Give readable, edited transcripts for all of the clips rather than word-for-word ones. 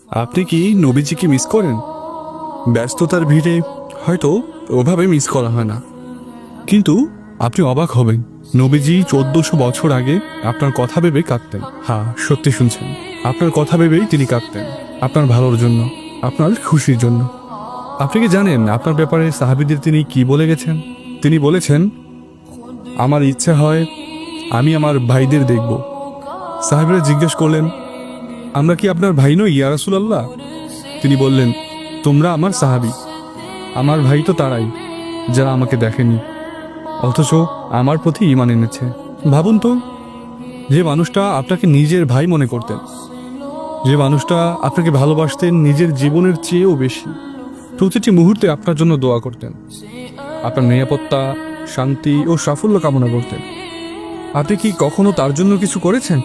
আপনি কি নবীজিকে মিস করেন? ব্যস্ততার ভিড়ে হয়তো ওভাবে মিস করা হয় না, কিন্তু আপনি অবাক হবেন, নবীজি 1400 বছর আগে আপনার কথা ভেবে কাঁদতেন। হ্যাঁ, সত্যি শুনছেন, আপনার কথা ভেবেই তিনি কাঁদতেন, আপনার ভালোর জন্য, আপনার খুশির জন্য। আপনি কি জানেন আপনার ব্যাপারে সাহাবীদের তিনি কি বলে গেছেন? তিনি বলেছেন, আমার ইচ্ছা হয় আমি আমার ভাইদের দেখব। সাহাবীরা জিজ্ঞেস করলেন, আমরা কি আপনার ভাই নই ইয়া রাসূলুল্লাহ? তিনি বললেন, তোমরা আমার সাহাবী, আমার ভাই তো তারাই যারা আমাকে দেখেনি অথচ আমার প্রতি ঈমান এনেছে। ভাবুন তো, যে মানুষটা আপনাকে নিজের ভাই মনে করতেন, যে মানুষটা আপনাকে ভালোবাসতেন নিজের জীবনের চেয়েও বেশি, প্রতিটি মুহূর্তে আপনার জন্য দোয়া করতেন, আপনার নিরাপত্তা, শান্তি ও সাফল্য কামনা করতেন, আপনি কি কখনো তার জন্য কিছু করেছেন?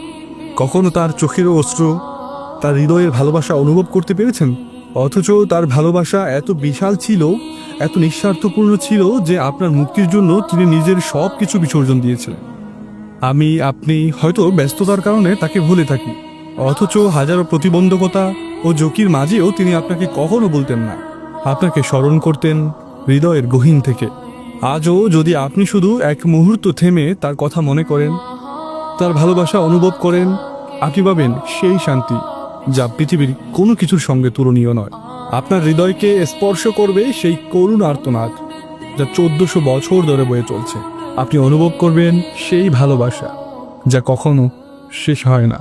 কখনো তার চোখের অশ্রু, তার হৃদয়ের ভালোবাসা অনুভব করতে পেরেছেন? অথচ তার ভালোবাসা এত বিশাল ছিল, এত নিঃস্বার্থপূর্ণ ছিল যে আপনার মুক্তির জন্য তিনি নিজের সব কিছু বিসর্জন দিয়েছিলেন। আমি, আপনি হয়তো ব্যস্ততার কারণে তাকে ভুলে থাকি, অথচ হাজারো প্রতিবন্ধকতা ও ঝুঁকির মাঝেও তিনি আপনাকে কখনো বলতেন না, আপনাকে স্মরণ করতেন হৃদয়ের গহীন থেকে। আজও যদি আপনি শুধু এক মুহূর্ত থেমে তার কথা মনে করেন, তার ভালোবাসা অনুভব করেন, আপনি পাবেন সেই শান্তি যা পৃথিবীর কোনো কিছুর সঙ্গে তুলনীয় নয়। আপনার হৃদয়কে স্পর্শ করবে সেই করুণ আর্তনাদ যা 1400 বছর ধরে বয়ে চলছে। আপনি অনুভব করবেন সেই ভালোবাসা যা কখনো শেষ হয় না।